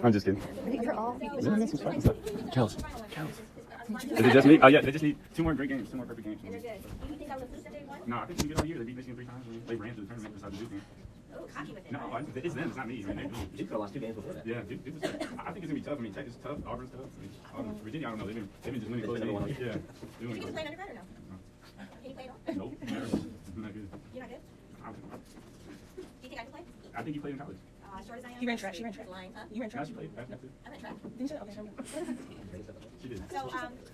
I'm just kidding. You're all. Kels. Is it just me? Oh yeah, they just need 2 more great games, 2 more perfect games. And they're good. Do you think that was a fluke that they won? No, I think they did all year. They beat Michigan 3 times. They ran to the tournament beside the Duke game. Oh, cocky with it. No, it's them. It's not me. I mean, Duke could have lost 2 games before that. yeah, Duke was tough. I think it's gonna be tough. I mean, Tech is tough. Auburn's tough. I mean, Virginia, I don't know. They've been just winning close They've been games. number 1 all year. Yeah. Can you get to play undergrad or no? Can you play at all? Nope. Never. Not good. You're not good? Do you think I can play? I think you played in college. As short as I am. You ran track. She ran track. Lying, huh? You ran Yeah, track. she played. I think I'm at track. Didn't you? Okay, she did. So,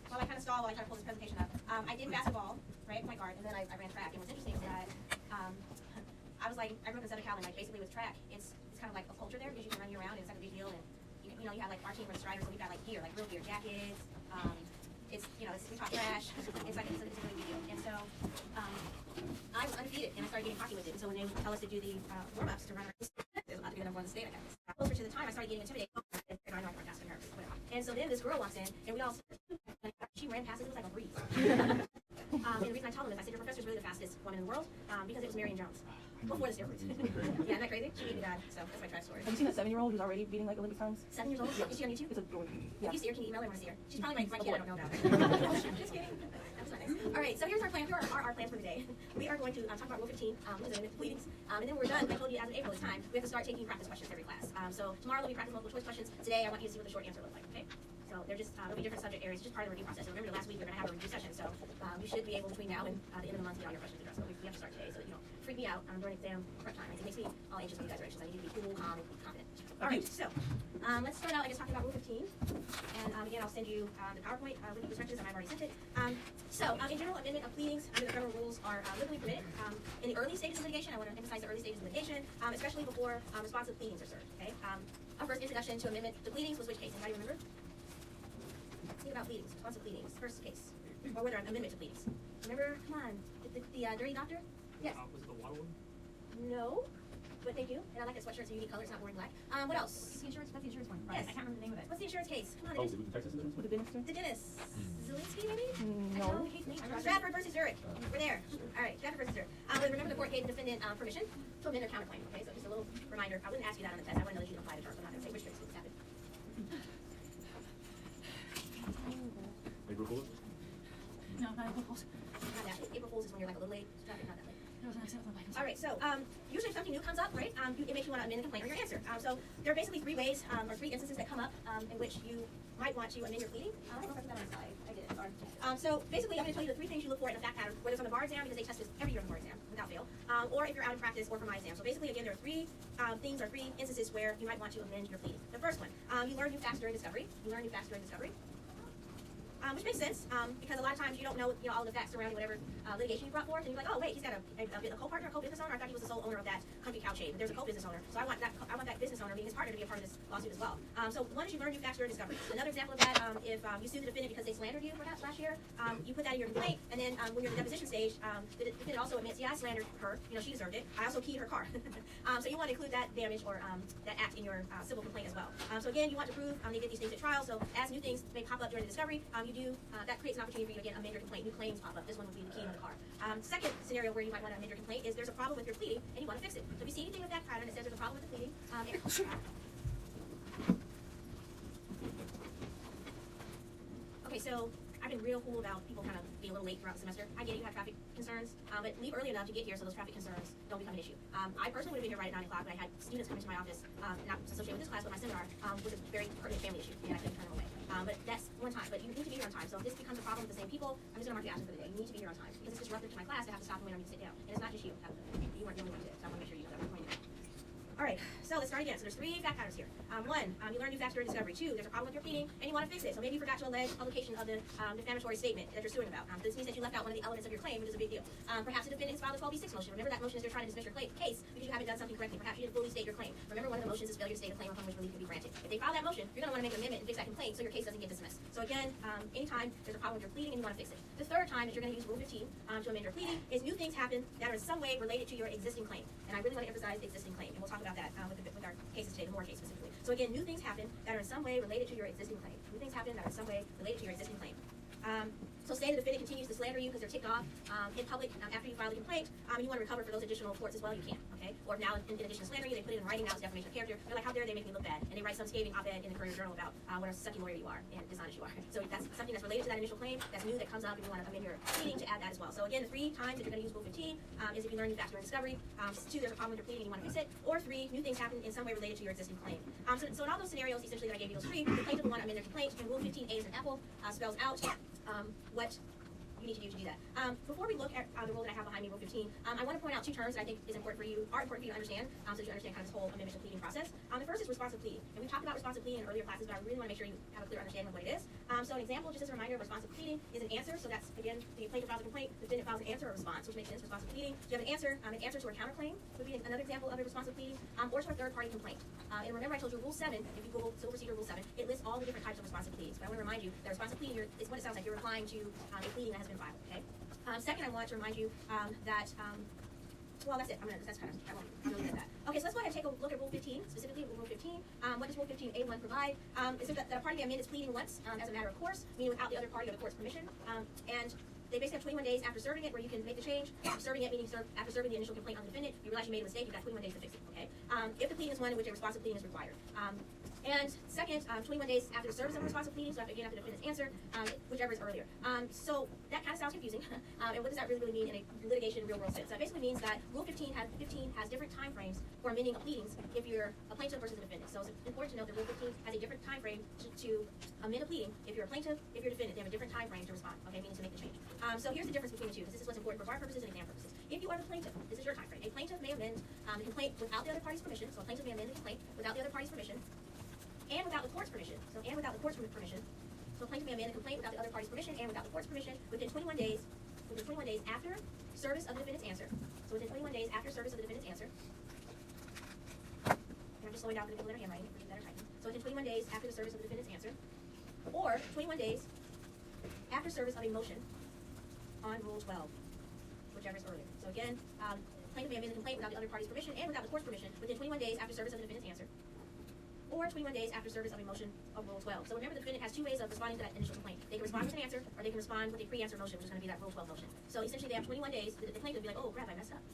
while I kind of stall, while I try to pull this presentation up, I did basketball, right, point guard, and then I ran track. And what's interesting is that I was like, I grew up in Southern Cal, and like basically with track, it's kind of like a culture there because you can run year round, and it's like a big deal. And you know, you have like our team for the striders, so we got like gear, like real gear, jackets. It's we talk trash. It's like it's a really big deal. And so I was undefeated, and I started getting cocky with it. And so when they would tell us to do the warm ups to run, there's a lot to be number 1 in the state. I guess closer to the time, I started getting intimidated. And I know I can run faster than her, whatever. And so then this girl walks in, and we all. She ran past us, it was like a breeze. And the reason I tell them is I said your professor's really the fastest woman in the world because it was Marion Jones before the steroids. Yeah, isn't that crazy? She beat me bad, so that's my track story. Have you seen that 7-year-old who's already beating like Olympic times? 7 years old? Is she on YouTube? It's adorable. Yeah. If you see her, can you email her? I want to see her. She's probably my kid I don't know about. Just kidding. That's not nice. All right, so here's our plan. Here are our plans for today. We are going to talk about Rule 15, the pleadings, and then we're done. I told you as of April this time, we have to start taking practice questions every class. So tomorrow there'll be practice multiple choice questions. Today I want you to see what the short answer looks like, okay? So they're just, it'll be different subject areas, just part of the review process. So remember last week we we're going to have a review session, so you should be able between now and the end of the month to get all your questions addressed. So we have to start today, so you don't freak me out during exam prep time. It makes me all anxious when you guys are anxious. I need you to be cool, calm, and confident. All right, so let's start out, I guess, talking about Rule 15. And again, I'll send you the PowerPoint with the instructions, and I've already sent it. In general, amendment of pleadings under the federal rules are legally permitted. In the early stages of litigation, I want to emphasize the early stages of litigation, especially before responsive pleadings are served, okay? Our first introduction to amendment to pleadings was which case? Anybody remember? Think about pleadings, responsive pleadings, first case. Or whether an amendment to pleadings. Remember, come on, the dirty doctor? Yes. Was it the water one? No, but thank you. And I like that sweatshirt, it's a unique color, it's not boring black. What else? What's the insurance? That's the insurance one. Yes. I can't remember the name of it. What's the insurance case? Come on, Oh, the with the Texas insurance? With the dentist? the dentist. Zelensky, maybe? I No. don't know the case name. Stratford versus Zurich. We're there. All right, Stratford versus Zurich. Remember the court gave the defendant permission to amend their counterclaim. Okay, so just a little reminder. I wouldn't ask you that on the test. I want to know that you can apply the terms. I'm not going to say which tricks this happened. April Fool's? No, not April Fool's. Not that. April Fool's is when you're like a little late. Stratford, not that late. It was an accident with my All right, so usually if something new comes up, right, it makes you want to amend the complaint or your answer. So there are basically 3 ways or 3 instances that come up in which you might want to amend your pleading. I don't know if I put that on the slide. I did it. Sorry. So basically, I'm going to tell you the 3 things you look for in a fact pattern, whether it's on the bar exam because they test this every year on the bar exam without fail, or if you're out of practice or for my exam. So basically, again, there are 3 things or 3 instances where you might want to amend your pleading. The first one, you learn new facts during discovery. Which makes sense, because a lot of times you don't know, all the facts surrounding whatever litigation you brought forth, and you're like, oh wait, he's got a co-partner, a co-business owner. I thought he was the sole owner of that comfy couch aid, but there's a co-business owner, so I want that business owner being his partner to be a part of this lawsuit as well. So one is you learn new facts during discovery. Another example of that, if you sue the defendant because they slandered you perhaps last year, you put that in your complaint, and then when you're in the deposition stage, the defendant also admits, yeah, I slandered her, she deserved it. I also keyed her car. So you want to include that damage or that act in your civil complaint as well. So again, you want to prove they did these things at trial. So as new things may pop up during the discovery, that creates an opportunity for you to again amend your complaint. New claims pop up. This one would be the key in the car. Second scenario where you might want to amend your complaint is there's a problem with your pleading and you want to fix it. So if you see anything with that pattern that says there's a problem with the pleading, okay, so I've been real cool about people kind of being a little late throughout the semester. I get it, you have traffic concerns, but leave early enough to get here so those traffic concerns don't become an issue. I personally would have been here right at 9 o'clock, but I had students come into my office, not associated with this class, but my seminar, with a very pertinent family issue, and I couldn't turn them away. But that's one time, but you need to be here on time. So if this becomes a problem with the same people, I'm just going to mark the action for the day. You need to be here on time, because it's disruptive to my class to have to stop and wait on you to sit down. And it's not just you. You weren't the only one today, so I want to make sure you know that we're pointing out. All right, so let's start again. So there's 3 fact patterns here. 1, you learn new facts during discovery. 2, there's a problem with your pleading, and you want to fix it. So maybe you forgot to allege publication of the defamatory statement that you're suing about. This means that you left out one of the elements of your claim, which is a big deal. Perhaps the defendant has filed a 12b6 motion. Remember that motion is they're trying to dismiss your case because you haven't done something correctly. Perhaps you didn't fully state your claim. Remember, one of the motions is failure to state a claim upon which relief can be granted. If they file that motion, you're going to want to make an amendment and fix that complaint so your case doesn't get dismissed. So again, anytime there's a problem with your pleading and you want to fix it. The third time that you're going to use Rule 15 to amend your pleading is new things happen that are in some way related to your existing claim. And I really want to emphasize the existing claim, and we'll talk about that with our cases today, the Moore case specifically. So again, new things happen that are in some way related to your existing claim. New things happen that are in some way related to your existing claim. So say the defendant continues to slander you because they're ticked off in public after you file the complaint, and you want to recover for those additional torts as well, you can, okay? Or now, in addition to slandering you, they put it in writing now as defamation of character. They're like, how dare they make me look bad? And they write some scathing op-ed in the Courier Journal about what a sucky lawyer you are and dishonest you are. So that's something that's related to that initial claim, that's new, that comes up, and you want to amend your pleading to add that as well. So again, the 3 times that you're going to use Rule 15 is if you learn new facts during discovery, 2, there's a problem with your pleading and you want to fix it, or 3, new things happen in some way related to your existing claim. So in all those scenarios, essentially, that I gave you those 3, the plaintiff will want to amend their complaint, and Rule 15A as an apple spells out what you need to do that. Before we look at the rule that I have behind me, Rule 15, I want to point out 2 terms that I think are important for you to understand, so that you understand kind of this whole amendment to pleading process. The first is responsive pleading, and we've talked about responsive pleading in earlier classes, but I really want to make sure you have a clear understanding of what it is. So an example, just as a reminder, of responsive pleading is an answer. So that's, again, the plaintiff files a complaint, the defendant files an answer or response, which makes sense. Responsive pleading. So you have an answer to a counterclaim would be another example of a responsive pleading, or to a third-party complaint. And remember, I told you Rule 7. If you Google Civil Procedure Rule 7, it lists all the different types of responsive pleadings. But I want to remind you that responsive pleading is what it sounds like. You're replying to a pleading that has been filed. Okay. Second, I want to remind you that, well, that's it. I won't leave it at that. Okay, so let's go ahead and take a look at Rule 15, specifically Rule 15. What does Rule 15A1 provide? It's that a party may amend its pleading once as a matter of course, meaning without the other party or the court's permission. And they basically have 21 days after serving it where you can make the change. Serving it meaning after serving the initial complaint on the defendant, you realize you made a mistake, you've got 21 days to fix it, okay? If the pleading is one in which a responsive pleading is required. And second, 21 days after the service of a responsive pleading, so again after the defendant's answer, whichever is earlier. So that kind of sounds confusing. And what does that really mean in a litigation real world sense? That basically means that Rule 15 has different time frames for amending a pleadings if you're a plaintiff versus a defendant. So it's important to note that Rule 15 has a different time frame to amend a pleading if you're a plaintiff, if you're a defendant. They have a different time frame to respond, okay, meaning to make the change. So here's the difference between the two, because this is what's important for bar purposes and exam purposes. If you are the plaintiff, this is your time frame. A plaintiff may amend the complaint without the other party's permission. So a plaintiff may amend the complaint without the other party's permission and without the court's permission. So and without the court's permission. So a plaintiff may amend the complaint without the other party's permission and without the court's permission within 21 days. Within 21 days after service of the defendant's answer. So within 21 days after service of the defendant's answer. And I'm just slowing down for the people that are handwriting for better typing. So within 21 days after the service of the defendant's answer, or 21 days after service of a motion on Rule 12, whichever is earlier. So again, plaintiff may amend the complaint without the other party's permission and without the court's permission within 21 days after service of the defendant's answer, or 21 days after service of a motion of Rule 12. So remember, the defendant has 2 ways of responding to that initial complaint. They can respond with an answer, or they can respond with a pre-answer motion, which is going to be that Rule 12 motion. So essentially, they have 21 days. The plaintiff will be like, oh, crap, I messed up.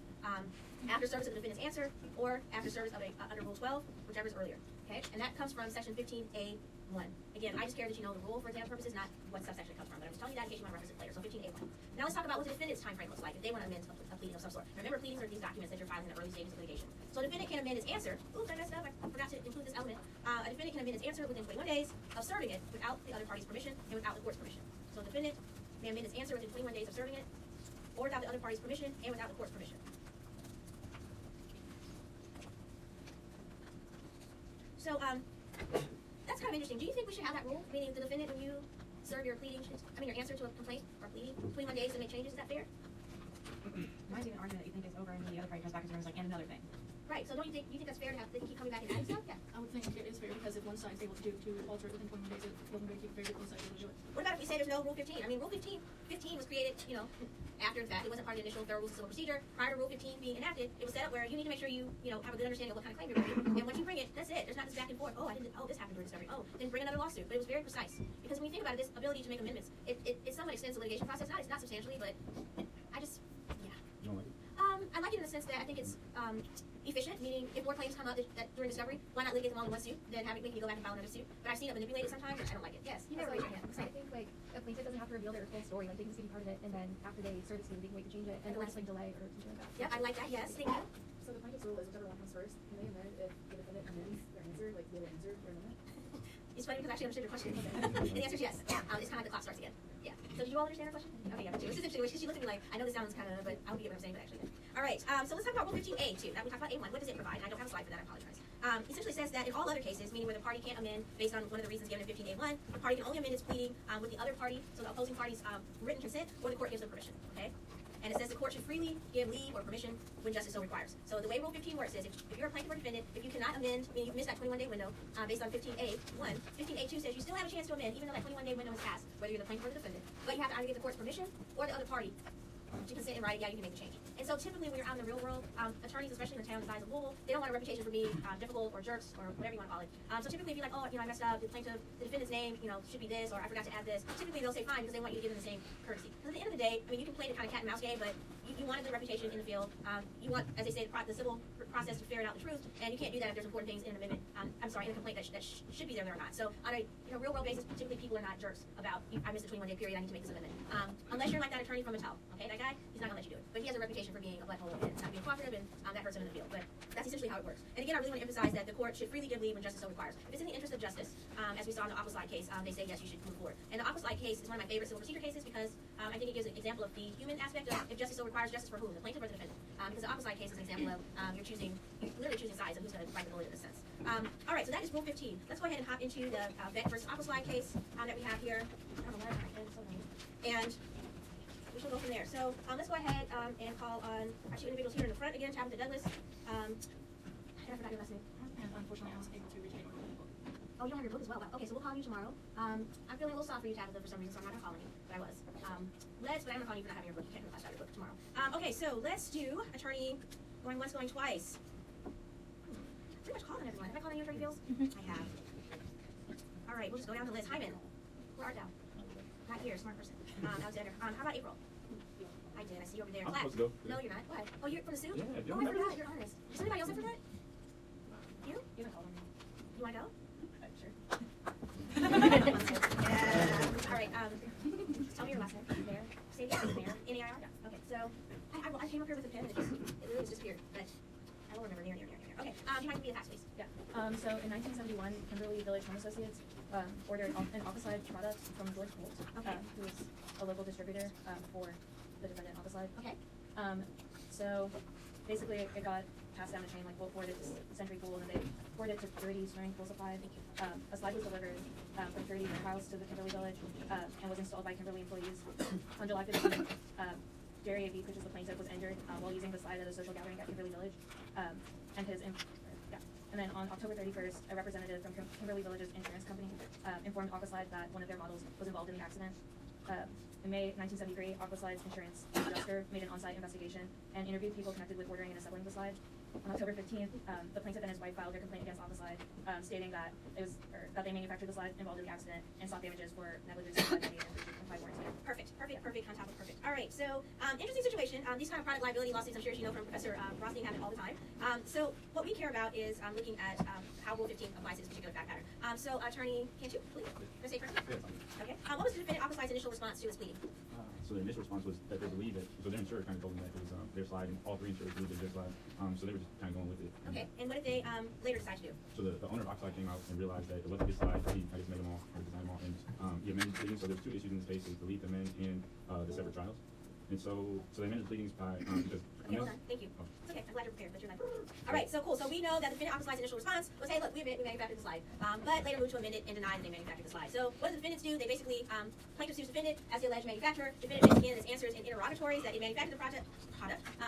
After service of the defendant's answer, or after service of under Rule 12, whichever is earlier. Okay, and that comes from Section 15A1. Again, I just care that you know the rule for exam purposes, not what subsection it comes from. But I'm just telling you that in case you want to reference it later. So 15A1. Now let's talk about what the defendant's time frame looks like if they want to amend a pleading of some sort. Remember, pleadings are these documents that you're filing in the early stages of litigation. So a defendant can amend its answer. Oops, I messed up. I forgot to include this element. A defendant can amend its answer within 21 days of serving it without the other party's permission and without the court's permission. So a defendant may amend its answer within 21 days of serving it, or without the other party's permission and without the court's permission. So that's kind of interesting. Do you think we should have that rule? Meaning the defendant, when you serve your pleading, your answer to a complaint or pleading, 21 days to make changes, is that fair? Might be an argument that you think is over and the other party comes back and is like, and another thing. Right, so don't you think that's fair to have, they can keep coming back and adding stuff? Yeah. I would think it is fair because if one side's able to alter it within 21 days, it doesn't really keep very close able to do it. What about if we say there's no Rule 15? I mean, Rule 15 was created, after the fact. It wasn't part of the initial Federal Rules of Civil Procedure. Prior to Rule 15 being enacted, it was set up where you need to make sure you have a good understanding of what kind of claim you're bringing. And once you bring it, that's it. There's not this back and forth. Oh, this happened during discovery. Oh, then bring another lawsuit. But it was very precise. Because when you think about it, this ability to make amendments, it somewhat extends the litigation process. It's not substantially, but I just, yeah. You don't like it? I like it in the sense that I think it's efficient, meaning if more claims come up that during discovery, why not litigate them all in one suit, then making you go back and file another suit. But I've seen it manipulated sometimes, and I don't like it. Yes, you never raise your hand. I think a plaintiff doesn't have to reveal their full story. Like they can just give you part of it, and then after they service you, they can wait to change it, and it'll just delay or something like that. Yep, I like that. Yes, thank you. So the plaintiff's rule is whichever one comes first. Can they amend if the defendant amends their answer, like the answer for an amendment? It's funny because I actually understood your question. And the answer is yes. It's kind of like the clock starts again. Yeah. So did you all understand her question? Okay, yeah, me too. This is interesting because she looked at me like, I know this sounds kind of, but I hope you get what I'm saying, but actually didn't. All right, so let's talk about Rule 15A too. We talked about A1. What does it provide? And I don't have a slide for that, I apologize. Essentially says that in all other cases, meaning where the party can't amend based on one of the reasons given in 15A1, the party can only amend its pleading with the other party, so the opposing party's written consent, or the court gives them permission, okay? And it says the court should freely give leave or permission when justice so requires. So the way Rule 15 works is if you're a plaintiff or defendant, if you cannot amend, meaning you've missed that 21-day window based on 15A1, 15A2 says you still have a chance to amend even though that 21-day window has passed, whether you're the plaintiff or the defendant. But you have to either get the court's permission or the other party to consent in writing, yeah, you can make the change. And so typically when you're out in the real world, attorneys, especially in a town the size of Louisville, they don't want a reputation for being difficult or jerks or whatever you want to call it. So typically if you're like, oh, I messed up, the defendant's name, should be this, or I forgot to add this, typically they'll say fine because they want you to give them the same courtesy. Because at the end of the day, I mean, you can play the kind of cat and mouse game, but you want a good reputation in the field. You want, as they say, the civil process to ferret out the truth, and you can't do that if there's important things in an amendment. I'm sorry, in a complaint that should be there or not. So on a real world basis, typically people are not jerks about I missed a 21-day period, I need to make this amendment. Unless you're like that attorney from Mattel, okay? That guy, he's not gonna let you do it. But he has a reputation for being a butthole and not being cooperative, and that hurts him in the field. But that's essentially how it works. And again, I really want to emphasize that the court should freely give leave when justice so requires. If it's in the interest of justice, as we saw in the Aquaslide case, they say yes, you should move forward. And the Aquaslide case is one of my favorite civil procedure cases because I think it gives an example of the human aspect of if justice so requires, justice for whom? The plaintiff or the defendant? Because the Aquaslide case is an example of you're literally choosing sides of who's going to fight the bullet in this sense. All right, so that is Rule 15. Let's go ahead and hop into the Beck versus Aquaslide case that we have here. I don't know why I'm so lame. And we shall go from there. So let's go ahead and call on our two individuals here in the front again, Tabitha Douglas. I forgot your last name. And unfortunately, I was able to retain my book. Oh, you don't have your book as well. Okay, so we'll call you tomorrow. I'm feeling a little soft for you, Tabitha, for some reason, so I'm not gonna call you, but I was. But I'm gonna call you for not having your book. You can't class out your book tomorrow. Okay, so let's do attorney going once, going twice. Pretty much called on everyone. Have I called on you, Attorney Fields? I have. All right, we'll just go down the list. Hyman, where art thou? Not here, smart person. Alexander. How about April? I did. I see you over there. I'm Clap. supposed to go. No, you're not. What? Oh, you're from the suit? Yeah, Oh, I forgot. You're honest. Is anybody else I forgot? You? You haven't called on me. You want to go? Sure. Yeah. All right. Tell me your last name. Mayor. Say the Mayor. N-A-I-R? Yeah. Okay. So I came up here with a pen and it really just disappeared. But I will remember. Near. Okay. Do you mind giving me the facts, please? Yeah. So in 1971, Kimberly Village Home Associates ordered an Aquaslide product from George Holt, Okay. who was a local distributor for the defendant Aquaslide. Okay. So basically, it got passed down the chain, like Bolt forwarded to Century Pool, and then they forwarded it to Purity Swimming Pool Supply. A slide was delivered from Purity Warehouse to the Kimberly Village and was installed by Kimberly employees. On July 15th, Jerry A. which is the plaintiff, was injured while using the slide at a social gathering at Kimberly Village. And then on October 31st, a representative from Kimberly Village's insurance company informed Aquaslide that one of their models was involved in the accident. In May 1973, Aquaslide's insurance adjuster made an on-site investigation and interviewed people connected with ordering and assembling the slide. On October 15th, the plaintiff and his wife filed their complaint against Aquaslide, stating that that they manufactured the slide involved in the accident and sought damages for negligence and implied warranty. Perfect. On top of perfect. All right, so interesting situation. These kind of product liability lawsuits, I'm sure as you know from Professor Rothstein, happen all the time. So what we care about is looking at how Rule 15 applies to this particular fact pattern. So Attorney Cantu, please. Can I say first? Yes, Okay. What was the defendant Aquaslide's initial response to his pleading? So the initial response was that they believed that, so their insurer kind of told them that it was their slide, and all three insurers believed it was their slide. So they were just kind of going with it. Okay. And what did they later decide to do? So the owner of Oxide came out and realized that it wasn't his slide. He, I guess, made them all, or designed them all, and he amended the pleadings. So there's two issues in this case: is the leave, amend, and the separate trials. And so they amended the pleadings by because. Okay, hold on. Thank you. It's okay. I'm glad you're prepared, but you're not. All right, so cool. So we know that the defendant Aquaslide's initial response was, hey, look, we manufactured the slide, but later moved to amend it and denied that they manufactured the slide. So what do the defendants do? They basically, plaintiff sues defendant as the alleged manufacturer. Defendant makes again his answers in interrogatories that he manufactured the product.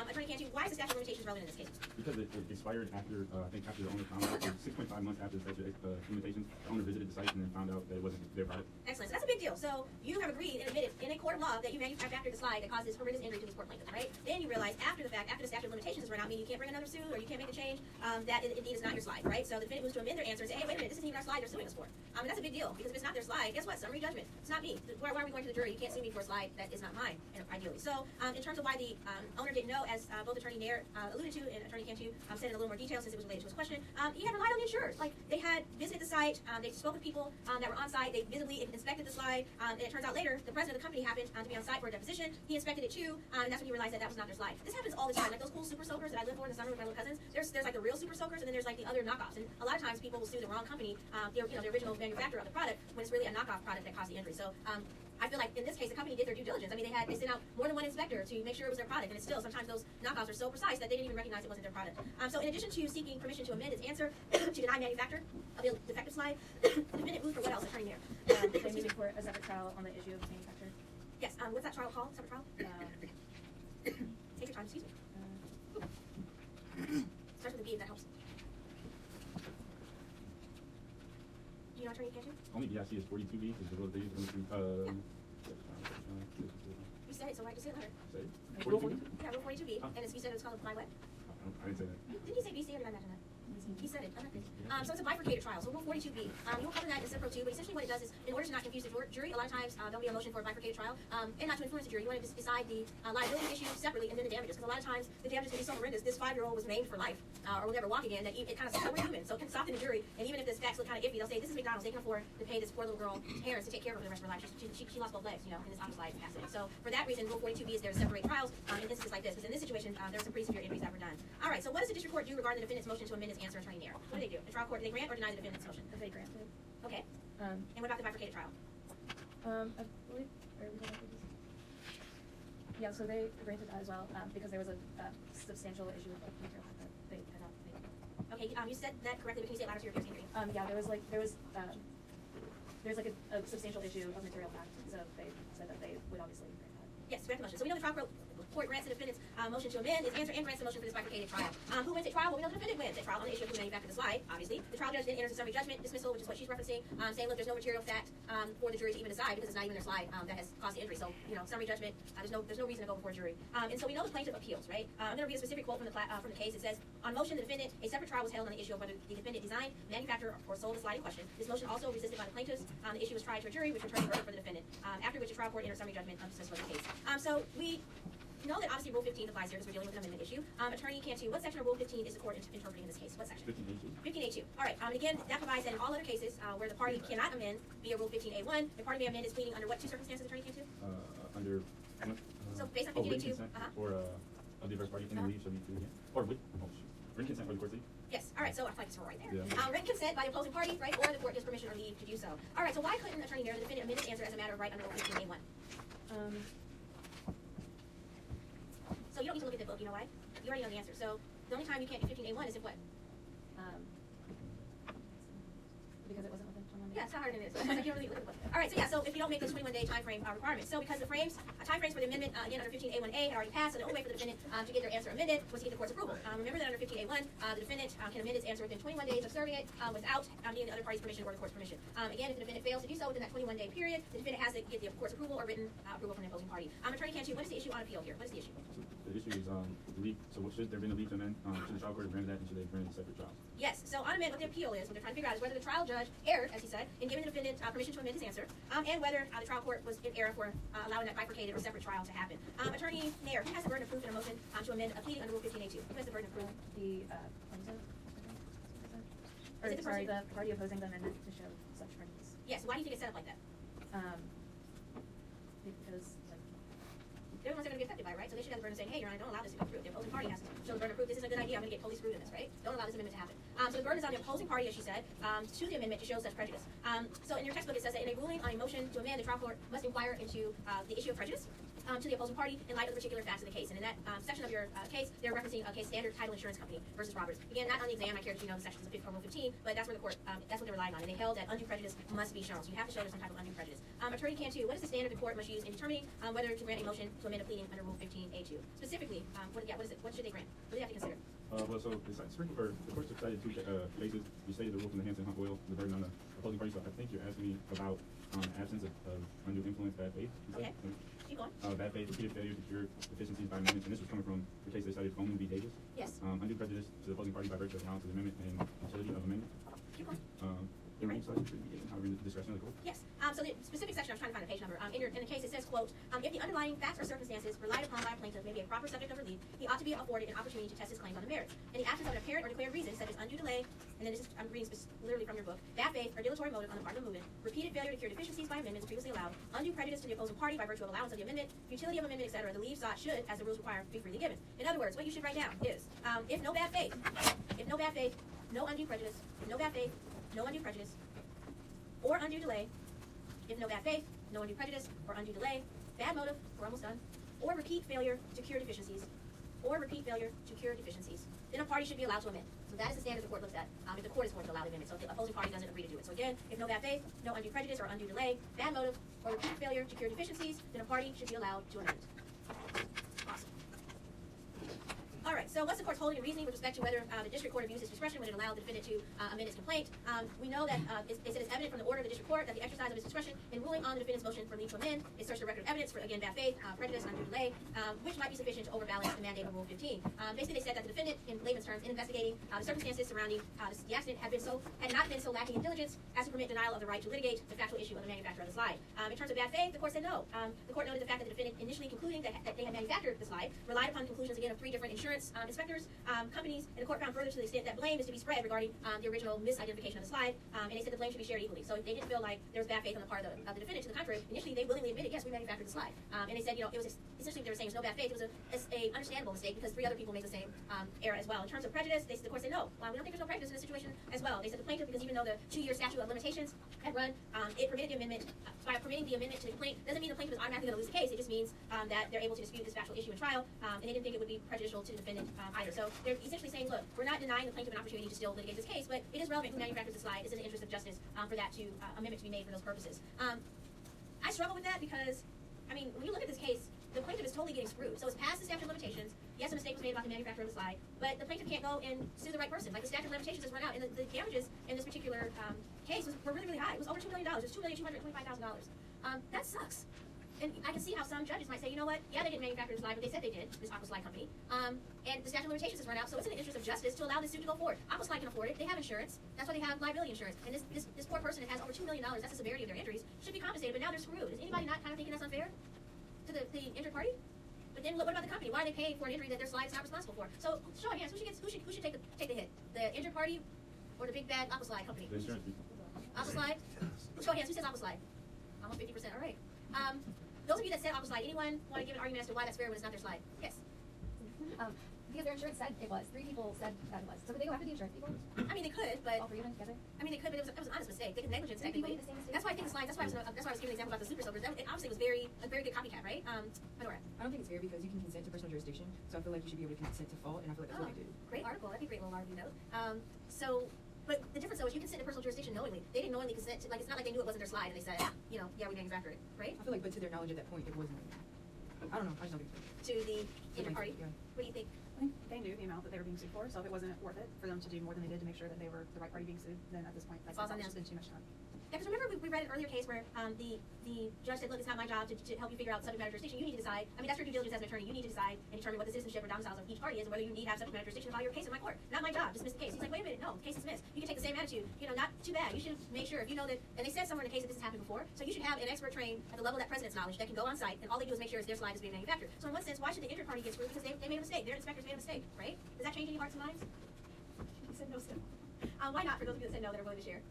Attorney Cantu, why is the statute of limitations relevant in this case? Because it expired after, I think after the owner found out, 6.5 months after the statute of limitations, the owner visited the site and then found out that it wasn't their product. Excellent. So that's a big deal. So you have agreed and admitted in a court of law that you manufactured the slide that caused this horrendous injury to this poor plaintiff, right? Then you realize after the fact, after the statute of limitations has run out, meaning you can't bring another suit or you can't make a change, that it indeed is not your slide, right? So the defendant moves to amend their answer and say, hey, wait a minute, this isn't even our slide they're suing us for. And that's a big deal because if it's not their slide, guess what? Summary judgment. It's not me. Why are we going to the jury? You can't sue me for a slide that is not mine, ideally. So in terms of why the owner didn't know, as both Attorney Nair alluded to and Attorney Cantu said in a little more detail since it was related to his question, he had relied on the insurers. Like they had visited the site, they spoke with people that were on site, they visibly inspected the slide, and it turns out later the president of the company happened to be on site for a deposition. He inspected it too, and that's when he realized that that was not their slide. This happens all the time. Like those cool super soakers that I live for in the summer with my little cousins. There's like the real super soakers, and then there's like the other knockoffs. And a lot of times people will sue the wrong company, the original manufacturer of the product, when it's really a knockoff product that caused the injury. So I feel like in this case the company did their due diligence. I mean they sent out more than one inspector to make sure it was their product, and it's still sometimes those knockoffs are so precise that they didn't even recognize it wasn't their product. So in addition to seeking permission to amend its answer to deny manufacture of the defective slide, the defendant moved for what else, Attorney Nair? They moved for a separate trial on the issue of manufacture. Yes. What's that trial called? Separate trial? Take your time. Excuse me. Starts with a B if that helps. Do you know Attorney Cantu? Only BIC is 42B is the rule they use. You said it, so I just say letter. Say it. Rule 42? Yeah, rule 42B, and you said it was called apply what? I didn't say that. Didn't you say BC or did I imagine that? He said it. Okay. So it's a bifurcated trial. So rule 42B. You'll cover that in Civ Pro 2, but essentially what it does is, in order to not confuse the jury, a lot of times there'll be a motion for a bifurcated trial, and not to influence the jury. You want to decide the liability issue separately and then the damages, because a lot of times the damages can be so horrendous. This 5-year-old was maimed for life, or will never walk again. That it kind of stops we're human, so it can soften the jury. And even if the facts look kind of iffy, they'll say this is McDonald's. They can afford to pay this poor little girl parents to take care of her for the rest of her life. She lost both legs, you know, in this homicide accident. So for that reason, rule 42B is there to separate trials in instances like this. Because in this situation, there were some pretty severe injuries that were done. All right. So what does the district court do regarding the defendant's motion to amend its answer attorney Nair? What do they do? The trial court, do they grant or deny the defendant's motion? They granted. Okay. Um, And what about the bifurcated trial? I believe, or we don't have yeah, so they granted that as well, because there was a substantial issue of material fact that they had not made. Okay. You said that correctly, but can you say it louder so your ears can hear you? Yeah, there's like a substantial issue of material fact, so they said that they would obviously grant that. Yes, grant the motion. So we know the trial court grants the defendant's motion to amend its answer and grants the motion for this bifurcated trial. Who wins at trial? Well, we know the defendant wins at trial on the issue of who manufactured the slide, obviously. The trial judge then enters a summary judgment dismissal, which is what she's referencing, saying, look, there's no material fact for the jury to even decide because it's not even their slide that has caused the injury. So, you know, summary judgment, there's no reason to go before a jury. And so we know the plaintiff appeals, right? I'm going to read a specific quote from the case. It says, on motion, the defendant, a separate trial was held on the issue of whether the defendant designed, manufactured, or sold the slide in question. This motion also resisted by the plaintiffs. The issue was tried to a jury, which returned a verdict for the defendant. After which the trial court entered summary judgment of dismissal of the case. So we know that obviously Rule 15 applies here because we're dealing with an amendment issue. Attorney Cantu, what section of Rule 15 is the court interpreting in this case? What section? 15A2. 15A2. All right. And again, that provides that in all other cases where the party cannot amend via Rule 15A1, the party may amend its pleading under what two circumstances, Attorney Cantu? Under. So based on written 15A2, consent or of the adverse party, and leave shall be through again. Or with written consent by the court seat. Yes. All right. So I feel like it's right there. Yeah. Written consent by the opposing party, right? Or the court gives permission or leave to do so. All right. So why couldn't Attorney Nair, the defendant, amend its answer as a matter of right under Rule 15A1? So you don't need to look at the book. You know why? You already know the answer. So the only time you can't do 15A1 is if what? Because it wasn't within 21 days. Yeah, it's not harder than this. It's like you don't really look at the book. All right, so yeah, so if you don't make this 21-day time frame requirement. So because the time frames for the amendment, again, under 15A1A had already passed, so the only way for the defendant to get their answer amended was to get the court's approval. Remember that under 15A1, the defendant can amend its answer within 21 days of serving it without needing the other party's permission or the court's permission. Again, if the defendant fails to do so within that 21-day period, the defendant has to get the court's approval or written approval from the opposing party. Attorney Cantu, what is the issue on appeal here? What is the issue? So the issue is leave. So what should there been a leave to amend? Should the trial court have granted that, and should they grant separate trials? Yes. So on amend, what the appeal is, what they're trying to figure out is whether the trial judge erred, as he said, in giving the defendant permission to amend his answer, and whether the trial court was in error for allowing that bifurcated or separate trial to happen. Attorney Nair, who has the burden of proof in a motion to amend a pleading under Rule 15A2? Who has the burden of proof? The plaintiff, Is it the person- the party opposing the amendment to show such prejudice. Yes. Why do you think it's set up like that? Because They're the ones that are going to be affected by it, right? So they should have the burden of saying, hey, Your Honor, don't allow this to go through. The opposing party has to show the burden of proof. This isn't a good idea. I'm going to get totally screwed in this, right? Don't allow this amendment to happen. So the burden is on the opposing party, as she said, to the amendment to show such prejudice. So in your textbook, it says that in a ruling on a motion to amend, the trial court must inquire into the issue of prejudice to the opposing party in light of the particular facts of the case. And in that section of your case, they're referencing a case standard title insurance company versus Roberts. Again, not on the exam. I care that you know the sections of Rule 15, but that's where the court, that's what they're relying on. And they held that undue prejudice must be shown. So you have to show there's some type of undue prejudice. Attorney Cantu, what is the standard the court must use in determining whether to grant a motion to amend a pleading under Rule 15A2? Specifically, what is it? What should they grant? What do they have to consider? Well, so the court cited two cases. You stated the rule from the Hansen Hunt Oil, the burden on the opposing party. So I think you're asking me about absence of undue influence, bad faith. Okay. Keep going. Bad faith, repeated failure to cure deficiencies by amendments, and this was coming from the case they cited, Bowman v. Davis. Yes. Undue prejudice to the opposing party by virtue of allowance of the amendment and utility of amendment. Keep going. The range size should be given, however, in the discretion of the court. Yes. So the specific section, I'm trying to find a page number. In the case, it says, quote, if the underlying facts or circumstances relied upon by a plaintiff may be a proper subject of relief, he ought to be afforded an opportunity to test his claims on the merits. In the absence of an apparent or declared reason, such as undue delay, and then this is, I'm reading literally from your book, bad faith or dilatory motive on the part of the movement, repeated failure to cure deficiencies by amendments previously allowed, undue prejudice to the opposing party by virtue of allowance of the amendment, futility of amendment, etc., the leave sought should, as the rules require, be freely given. In other words, what you should write down is, if no bad faith, no undue prejudice, no bad faith, no undue prejudice, or undue delay, if no bad faith, no undue prejudice, or undue delay, bad motive, we're almost done, or repeat failure to cure deficiencies, then a party should be allowed to amend. So that is the standard the court looks at if the court is going to allow the amendment. So if the opposing party doesn't agree to do it. So again, if no bad faith, no undue prejudice, or undue delay, bad motive, or repeat failure to cure deficiencies, then a party should be allowed to amend. Awesome. All right, so what's the court's holding and reasoning with respect to whether the district court abused its discretion when it allowed the defendant to amend its complaint? We know that it is evident from the order order of the district court that the exercise of its discretion in ruling on the defendant's motion for leave to amend is search the record of evidence for, again, bad faith, prejudice, and undue delay, which might be sufficient to overbalance the mandate of Rule 15. Basically, they said that the defendant, in layman's terms, in investigating the circumstances surrounding the accident had not been so lacking in diligence as to permit denial of the right to litigate the factual issue of the manufacture of the slide. In terms of bad faith, the court said no. The court noted the fact that the defendant, initially concluding that they had manufactured the slide, relied upon conclusions again of 3 different insurance inspectors, companies, and the court found further to the extent that blame is to be spread regarding the original misidentification of the slide, and they said the blame should be shared equally. So they didn't feel like there was bad faith on the part of the defendant. To the contrary, initially they willingly admitted, yes, we manufactured the slide, and they said, it was essentially they were saying it was no bad faith. It was a understandable mistake because 3 other people made the same error as well. In terms of prejudice, the court said no. We don't think there's no prejudice in this situation as well. They said the plaintiff, because even though the 2-year statute of limitations had run, it permitted the amendment. By permitting the amendment to the complaint doesn't mean the plaintiff is automatically going to lose the case. It just means that they're able to dispute this factual issue in trial, and they didn't think it would be prejudicial to the defendant either. So they're essentially saying, look, we're not denying the plaintiff an opportunity to still litigate this case, but it is relevant who manufactures the slide. It's in the interest of justice for that amendment to be made for those purposes. I struggle with that because, when you look at this case, the plaintiff is totally getting screwed. So it's past the statute of limitations. Yes, a mistake was made about the manufacturer of the slide, but the plaintiff can't go and sue the right person. Like, the statute of limitations has run out, and the damages in this particular case were really, really high. It was over $2 million. It was $2,225,000. That sucks. And I can see how some judges might say, you know what, yeah, they didn't manufacture the slide, but they said they did, this Aqua Slide company. And the statute of limitations has run out, so it's in the interest of justice to allow this suit to go forward. Aqua Slide can afford it. They have insurance. That's why they have liability insurance. And this poor person that has over $2 million, that's the severity of their injuries, should be compensated, but now they're screwed. Is anybody not kind of thinking that's unfair to the injured party? But then what about the company? Why are they paying for an injury that their slide is not responsible for? So show of hands, who should take the hit? The injured party or the big bad Aqua Slide company? The insurance people. Aqua Slide? Show of hands, who says Aqua Slide? Almost 50%, all right. Those of you that said Aqua Slide, anyone want to give an argument as to why that's fair when it's not their slide? Yes. Because their insurance said it was. 3 people said that it was. So could they go after the insurance people? They could, but All 3 of them together? they could, but it was an honest mistake. They could negligence 3 people technically. in the same state? That's why I think the slide. That's why I was giving an example about the super soakers. It obviously was a very good copycat, right? Medora. I don't think it's fair because you can consent to personal jurisdiction, so I feel like you should be able to consent to fault, and I feel like that's what they did. Great article. That'd be a great little article note. But the difference though is you consent to personal jurisdiction knowingly. They didn't knowingly consent to, it's not like they knew it wasn't their slide and they said, yeah, we manufactured it, right? I feel like, but to their knowledge at that point, it wasn't. I don't know. I just don't think it's fair. To the injured party. Yeah. What do you think? I think they knew the amount that they were being sued for, so if it wasn't worth it for them to do more than they did to make sure that they were the right party being sued, then at this point, that's Falls on them. just been too much time. Yeah, because remember we read an earlier case where the judge said, look, it's not my job to help you figure out subject matter jurisdiction. You need to decide. That's your due diligence as an attorney. You need to decide and determine what the citizenship or domiciles of each party is and whether you need to have subject matter jurisdiction to file your case in my court. Not my job. Dismiss the case. He's like, wait a minute, no, the case is dismissed. You can take the same attitude. Not too bad. You should make sure if you know that, and they said somewhere in the case that this has happened before, so you should have an expert trained at the level of that president's knowledge that can go on site and all they do is make sure their slide is being manufactured. So in one sense, why should the injured party get screwed? Because they made a mistake. Their inspectors made a mistake, right? Does that change any hearts and minds? He said no still. Why not? For those of you that said no that are willing to share.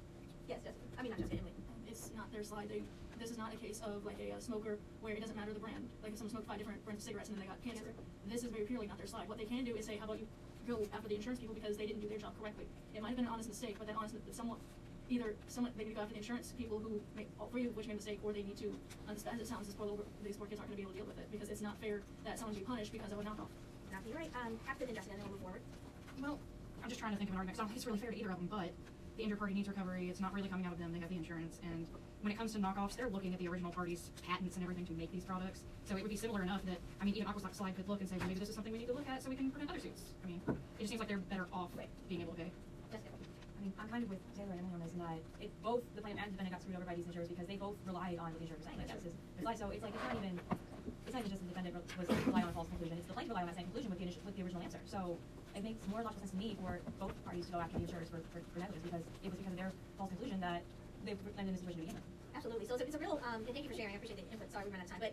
Yes, Jessica. Not Jessica, Emily. It's not their slide. This is not a case of like a smoker where it doesn't matter the brand. Like if someone smoked 5 different brands of cigarettes and then they got cancer. This is very purely not their slide. What they can do is say, how about you go after the insurance people because they didn't do their job correctly. It might have been an honest mistake, but that honest someone they need to go after the insurance people who make all 3 of which made a mistake, or they need to understand as it sounds, these poor kids aren't going to be able to deal with it because it's not fair that someone be punished because of a knockoff. Exactly right. After the Jessica, and then we'll move forward. Well, I'm just trying to think of an argument, because I don't think it's really fair to either of them, but the injured party needs recovery, it's not really coming out of them, they have the insurance, and when it comes to knockoffs, they're looking at the original party's patents and everything to make these products, so it would be similar enough that, even Aqua Slide could look and say, well, maybe this is something we need to look at so we can prevent other suits. It just seems like they're better off being able to pay. Jessica. I'm kind of with Taylor and Emily on this, in that both the plaintiff and the defendant got screwed over by these insurers because they both relied on what the insurers were saying. Like, that was his slide. So it's like, it's not even just the defendant was relying on a false conclusion, it's the plaintiff relying on that same conclusion with the original answer. So it makes more logical sense to me for both parties to go after the insurers for negligence, because it was because of their false conclusion that they landed in this situation to begin with. Absolutely. So it's a real, and thank you for sharing. I appreciate the input. Sorry, we ran out of time. But,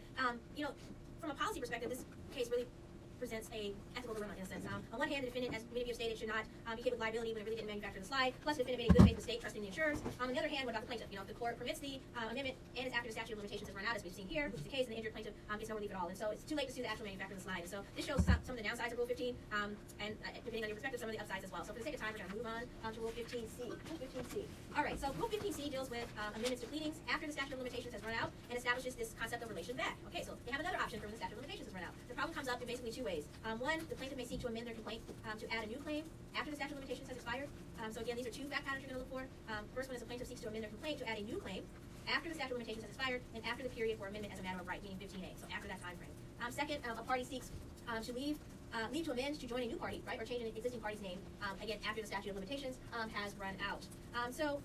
from a policy perspective, this case really presents a ethical dilemma in a sense. On one hand, the defendant, as many of you have stated, should not be hit with liability when it really didn't manufacture the slide. Plus, the defendant made a good faith mistake trusting the insurers. On the other hand, what about the plaintiff? If the court permits the amendment and it's after the statute of limitations has run out, as we've seen here, which is the case, and the injured plaintiff gets no relief at all. And so it's too late to sue the actual manufacturer of the slide. And so this shows some of the downsides of Rule 15, and depending on your perspective, some of the upsides as well. So for the sake of time, we're going to move on to Rule 15C. Rule 15C. All right. So Rule 15C deals with amendments to pleadings after the statute of limitations has run out and establishes this concept of relation back. Okay. So they have another option for when the statute of limitations has run out. The problem comes up in basically 2 ways. One, the plaintiff may seek to amend their complaint to add a new claim after the statute of limitations has expired. So again, these are 2 fact patterns you're going to look for. First one is the plaintiff seeks to amend their complaint to add a new claim after the statute of limitations has expired and after the period for amendment as a matter of right, meaning 15A. So after that time frame. Second, a party seeks to leave to amend to join a new party, right, or change an existing party's name, again, after the statute of limitations has run out. So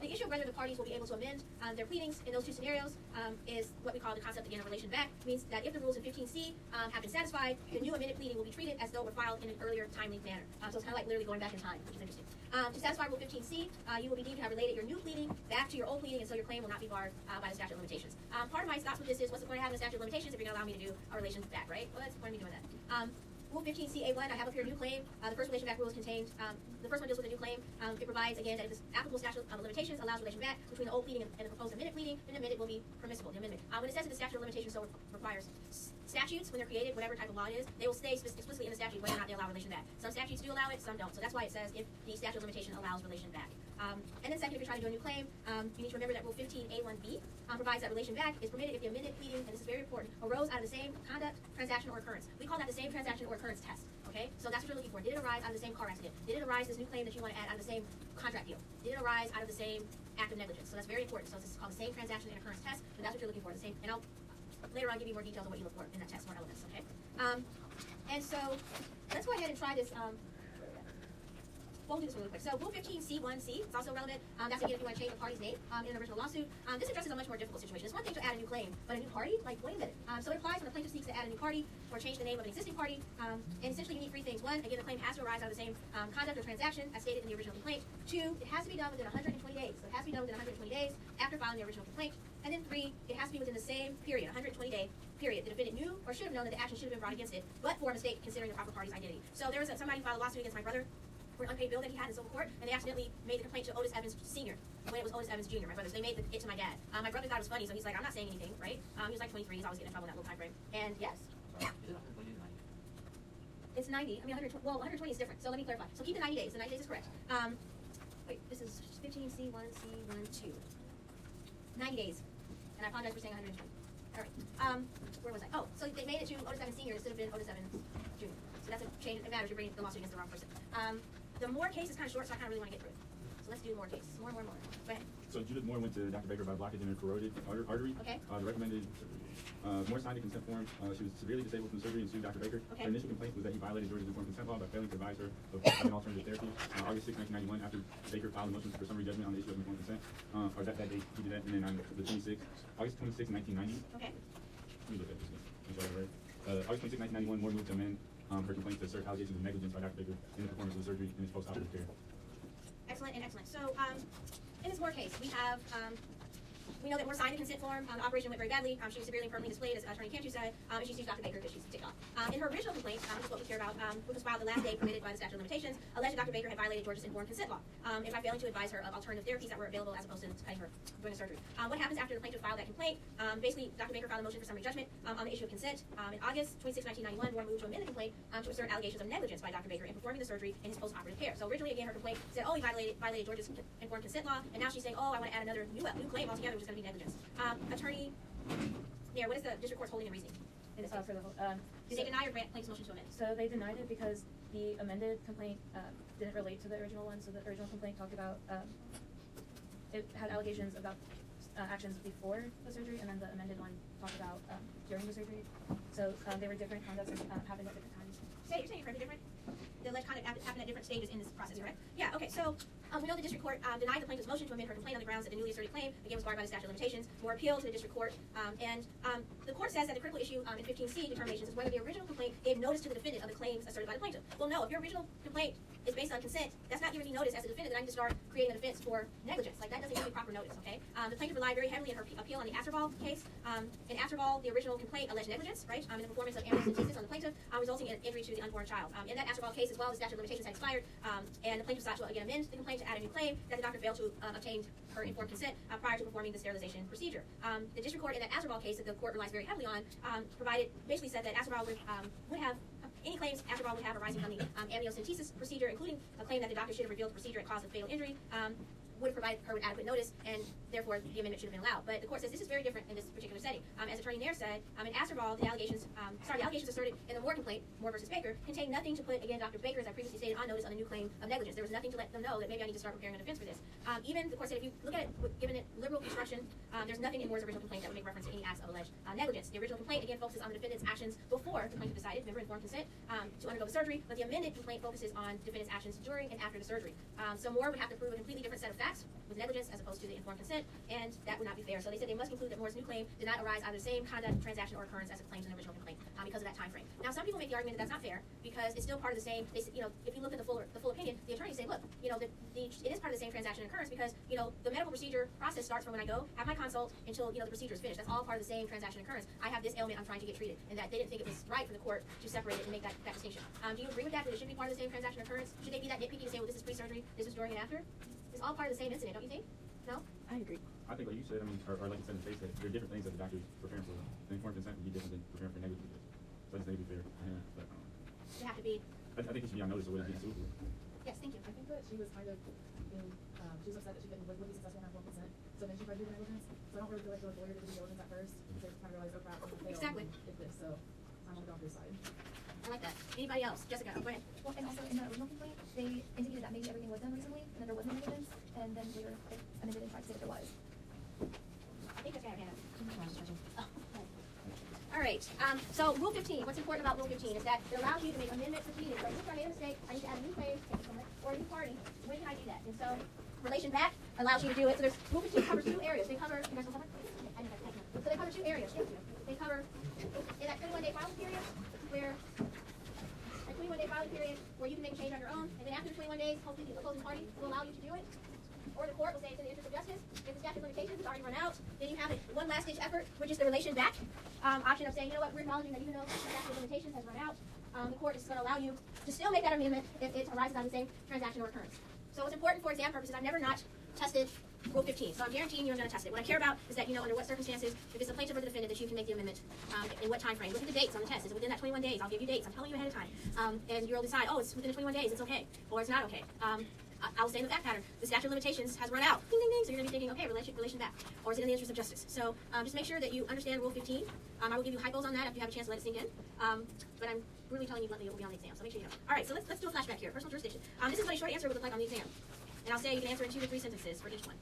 The issue of whether the parties will be able to amend their pleadings in those two scenarios is what we call the concept again of relation back. It means that if the rules in 15C have been satisfied, the new amended pleading will be treated as though it were filed in an earlier timely manner. So it's kind of like literally going back in time, which is interesting. To satisfy Rule 15C, you will be deemed to have related your new pleading back to your old pleading, and so your claim will not be barred by the statute of limitations. Part of my thoughts with this is, what's the point of having a statute of limitations if you're going to allow me to do a relation back, right? Well, that's the point of me doing that. Rule 15C A1, I have up here a new claim. The first relation back rule is contained, the first one deals with a new claim. It provides, again, that if this applicable statute of limitations allows relation back between the old pleading and the proposed amended pleading, then the amendment will be permissible, the amendment. When it says that the statute of limitations so requires statutes, when they're created, whatever type of law it is, they will stay explicitly in the statute whether or not they allow relation back. Some statutes do allow it, some don't. So that's why it says if the statute of limitation allows relation back. And then second, if you're trying to do a new claim, you need to remember that Rule 15A1B provides that relation back is permitted if the amended pleading, and this is very important, arose out of the same conduct, transaction, or occurrence. We call that the same transaction or occurrence test. Okay? So that's what you're looking for. Did it arise out of the same car accident? Did it arise, this new claim that you want to add, out of the same contract deal? Did it arise out of the same act of negligence? So that's very important. So this is called the same transaction and occurrence test, but that's what you're looking for. The same, and I'll later on give you more details on what you look for in that test, more elements, okay? And so let's go ahead and try this. We'll do this really quick. So Rule 15C1C is also relevant. That's again if you want to change the party's name in an original lawsuit. This addresses a much more difficult situation. It's one thing to add a new claim, but a new party? Like, wait a minute. So it applies when the plaintiff seeks to add a new party or change the name of an existing party. And essentially you need three things. One, again, the claim has to arise out of the same conduct or transaction as stated in the original complaint. Two, it has to be done within 120 days. So it has to be done within 120 days after filing the original complaint. And then three, it has to be within the same period, 120-day period. The defendant knew or should have known that the action should have been brought against it, but for a mistake considering the proper party's identity. So there was somebody filed a lawsuit against my brother for an unpaid bill that he had in civil court, and they accidentally made the complaint to Otis Evans Sr. when it was Otis Evans Jr., my brother. So they made it to my dad. My brother thought it was funny, so he's like, I'm not saying anything, right? He was like 23, he's always getting in trouble in that little time frame. And yes. It's 90. I mean, 120. Well, 120 is different. So let me clarify. So keep the 90 days. The 90 days is correct. Wait, this is 15C1C12. 90 days. And I apologize for saying 120. All right. Where was I? Oh, so they made it to Otis Evans Sr. instead of been Otis Evans Jr. So that's a change. It matters. You're bringing the lawsuit against the wrong person. The Moore case is kind of short, so I kind of really want to get through it. So let's do more cases. More. Go ahead. So Judith Moore went to Dr. Baker about blockage in a carotid artery. Okay. The recommended Moore signed a consent form. She was severely disabled from surgery and sued Dr. Baker. Okay. Her initial complaint was that he violated Georgia's informed consent law by failing to advise her of an alternative therapy. August 6, 1991, after Baker filed a motion for summary judgment on the issue of informed consent, or that day he did that, and then on the 26th, August 26, 1990. Okay. Let me look at this again. I'm sorry, right? August 26, 1991, Moore moved to amend her complaint to assert allegations of negligence by Dr. Baker in the performance of the surgery and his post-operative care. Excellent and excellent. So, in this Moore case, we have, we know that Moore signed a consent form. The operation went very badly. She was severely and permanently displayed, as Attorney Cantu said, and she sued Dr. Baker because she's ticked off. In her original complaint, which is what we care about, which was filed the last day permitted by the statute of limitations, alleged Dr. Baker had violated Georgia's informed consent law, and by failing to advise her of alternative therapies that were available as opposed to cutting her during the surgery. What happens after the plaintiff filed that complaint? Basically, Dr. Baker filed a motion for summary judgment on the issue of consent. In August 26, 1991, Moore moved to amend the complaint to assert allegations of negligence by Dr. Baker in performing the surgery and his post-operative care. So originally, again, her complaint said, oh, he violated Georgia's informed consent law, and now she's saying, oh, I want to add another new claim altogether, which is going to be negligence. Attorney, there, what is the district court's holding and reasoning in this case? For the Did they deny or grant plaintiff's motion to amend? So they denied it because the amended complaint didn't relate to the original one. So the original complaint talked about it had allegations about actions before the surgery, and then the amended one talked about during the surgery. So they were different conducts and happened at different times. You're saying correctly different? The alleged conduct happened at different stages in this process, correct? Yeah, okay, so we know the district court denied the plaintiff's motion to amend her complaint on the grounds that the newly asserted claim, again, was barred by the statute of limitations. Moore appealed to the district court, and the court says that the critical issue in 15C determinations is whether the original complaint gave notice to the defendant of the claims asserted by the plaintiff. Well, no, if your original complaint is based on consent, that's not giving me notice as a defendant that I need to start creating a defense for negligence. Like, that doesn't give me proper notice, okay? The plaintiff relied very heavily in her appeal on the Astroval case. In Astroval, the original complaint alleged negligence, right, in the performance of amniocentesis on the plaintiff, resulting in injury to the unborn child. In that Astroval case as well, the statute of limitations had expired, and the plaintiff sought to again amend the complaint to add a new claim that the doctor failed to obtain her informed consent prior to performing the sterilization procedure. The district court in that Astroval case that the court relies very heavily on basically said that Astroval would have any claims Astroval would have arising from the amniocentesis procedure, including a claim that the doctor should have revealed the procedure and caused a fatal injury, would provide her with adequate notice, and therefore the amendment should have been allowed. But the court says this is very different in this particular setting. As Attorney Nair said, in Astroval, the allegations asserted in the Moore complaint, Moore versus Baker, contained nothing to put, again, Dr. Baker, as I previously stated, on notice on a new claim of negligence. There was nothing to let them know that maybe I need to start preparing a defense for this. Even the court said, if you look at it, given it liberal construction, There's nothing in Moore's original complaint that would make reference to any acts of alleged negligence. The original complaint, again, focuses on the defendant's actions before the plaintiff decided, remember, informed consent, to undergo the surgery, but the amended complaint focuses on defendant's actions during and after the surgery. So Moore would have to prove a completely different set of facts with negligence as opposed to the informed consent, and that would not be fair. So they said they must conclude that Moore's new claim did not arise out of the same conduct, transaction, or occurrence as the claims in the original complaint because of that time frame. Now, some people make the argument that that's not fair because it's still part of the same. They, if you look at the full opinion, the attorneys say, look, it is part of the same transaction and occurrence because the medical procedure process starts from when I go have my consult until the procedure is finished. That's all part of the same transaction and occurrence. I have this ailment I'm trying to get treated, and that they didn't think it was right for the court to separate it and make that distinction. Do you agree with that? That it should be part of the same transaction and occurrence? Should they be that nitpicky to say, well, this is pre-surgery, this is during and after? It's all part of the same incident, don't you think? No? I agree. I think, like you said, or like you said in the case, that there are different things that the doctor's preparing for. The informed consent would be different than preparing for negligence. So I just think it'd be fair. But, You have to be. I think it should be on notice of what it's being sued for. Yes, thank you. I think that she was kind of being, she was upset that she would be successful in her informed consent, so then she tried to do the negligence. So I don't really feel like the lawyer did the due diligence at first, because they kind of realized, oh crap, we're gonna fail. Exactly. Did this, so I'm on the doctor's side. I like that. Anybody else? Jessica, go ahead. Well, and also in the original complaint, they indicated that maybe everything was done reasonably, and that there was no negligence, and then later they amended and tried to say that there was. I think that's Hannah. All right. So Rule 15. What's important about Rule 15 is that it allows you to make amendments to pleadings. So if I made a mistake, I need to add a new claim or a new party. When can I do that? And so relation back allows you to do it. So there's Rule 15 covers two areas. They cover. You guys will cover? So they cover two areas. They cover in that 21-day filing period where. 21-day filing period where you can make a change on your own, and then after the 21 days, hopefully the opposing party will allow you to do it. Or the court will say it's in the interest of justice. If the statute of limitations has already run out, then you have one last ditch effort, which is the relation back option of saying, you know what, we're acknowledging that even though the statute of limitations has run out, the court is going to allow you to still make that amendment if it arises out of the same transaction or occurrence. So what's important for exam purposes, I've never not tested Rule 15, so I'm guaranteeing you I'm going to test it. What I care about is that you know under what circumstances, if it's the plaintiff or the defendant, that you can make the amendment, in what time frame. Look at the dates on the test. Is it within that 21 days? I'll give you dates. I'm telling you ahead of time. And you'll decide, oh, it's within the 21 days, it's okay, or it's not okay. I'll say in the fact pattern, the statute of limitations has run out. Ding, ding, ding. So you're going to be thinking, okay, relation back. Or is it in the interest of justice? So just make sure that you understand Rule 15. I will give you hypos on that if you have a chance to let it sink in. But I'm really telling you bluntly it will be on the exam, so make sure you know. All right, so let's do a flashback here. Personal jurisdiction. This is what a short answer would look like on the exam. And I'll say you can answer in 2 to 3 sentences for each one.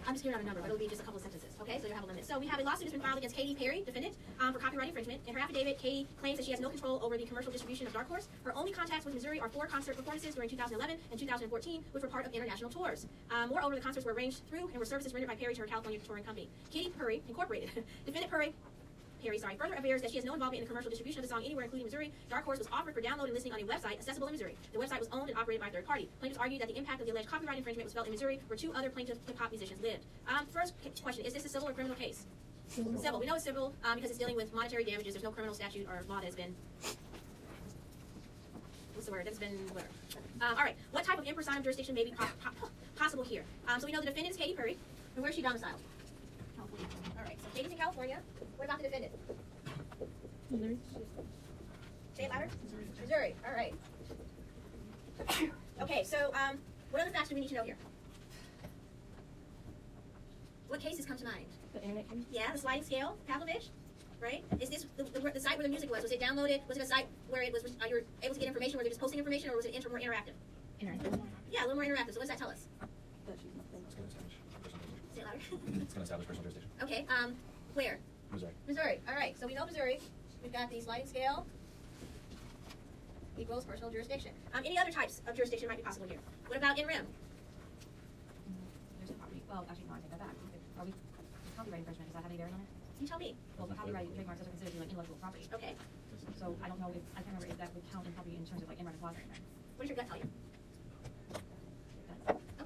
I'm just giving out a number, but it'll be just a couple of sentences. Okay, so you have a limit. So we have a lawsuit that's been filed against Katie Perry, defendant, for copyright infringement. In her affidavit, Katie claims that she has no control over the commercial distribution of Dark Horse. Her only contacts with Missouri are 4 concert performances during 2011 and 2014, which were part of international tours. Moreover, the concerts were arranged through and were services rendered by Perry to her California touring company. Katie Perry, Incorporated. Defendant Perry further avers that she has no involvement in the commercial distribution of the song anywhere, including Missouri. Dark Horse was offered for download and listening on a website accessible in Missouri. The website was owned and operated by a third party. Plaintiffs argued that the impact of the alleged copyright infringement was felt in Missouri, where 2 other plaintiff hip-hop musicians lived. First question, is this a civil or criminal case? Civil. We know it's civil because it's dealing with monetary damages. There's no criminal statute or law that has been, what's the word? That's been, whatever. All right, what type of impersonum jurisdiction may be possible here? So we know the defendant is Katie Perry, and where is she domiciled? California. All right, so Katie's in California. What about the defendant? Missouri. Say it louder. Missouri. All right. Okay, so what other facts do we need to know here? What cases come to mind? The internet case? Yeah, the sliding scale, Pavlovich, right? Is this the site where the music was? Was it downloaded? Was it a site where it was you were able to get information, where they're just posting information, or was it more interactive? Interactive. Yeah, a little more interactive. So what does that tell us? That she's not It's going to establish personal jurisdiction. Say it louder. It's going to establish personal jurisdiction. Okay. Where? Missouri. Missouri. All right. So we know Missouri. We've got the sliding scale equals personal jurisdiction. Any other types of jurisdiction might be possible here? What about in rem? There's a property. Well, actually, no, I take that back. Are we copyright infringement? Does that have any bearing on it? You tell me. Well, but copyright trademarks those are considered to be like intellectual property. Okay. So I don't know if I can't remember if that would count in property in terms of like in-rem and quasi-in-rem. What does your gut tell you?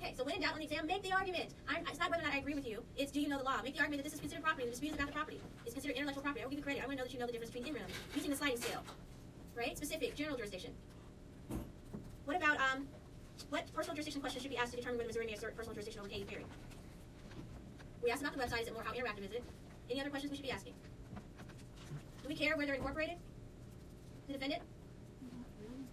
Okay, so when in doubt on the exam, make the argument. It's not whether or not I agree with you. It's do you know the law? Make the argument that this is considered property. The dispute is about the property. It's considered intellectual property. I will give you credit. I want to know that you know the difference between in rem using the sliding scale. Right? Specific, general jurisdiction. What about what personal jurisdiction questions should be asked to determine whether Missouri may assert personal jurisdiction over Katie Perry? We asked about the website. Is it more how interactive is it? Any other questions we should be asking? Do we care where they're incorporated? The defendant?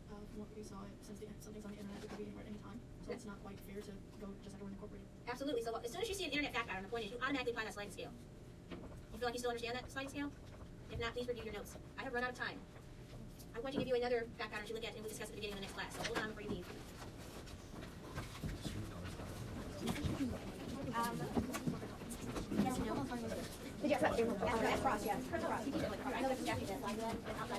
From what we saw, since something's on the internet, it could be anywhere at any time. So it's not quite fair to go just everyone incorporated. Absolutely. So as soon as you see an internet fact pattern, the point is you automatically apply that sliding scale. You feel like you still understand that sliding scale? If not, please review your notes. I have run out of time. I'm going to give you another fact pattern to look at and we'll discuss at the beginning of the next class. So hold on before you leave. Yes and no. That's cross, yeah. Criminal cross. You teach it like cross. I know there's a statute that applies to that, but outside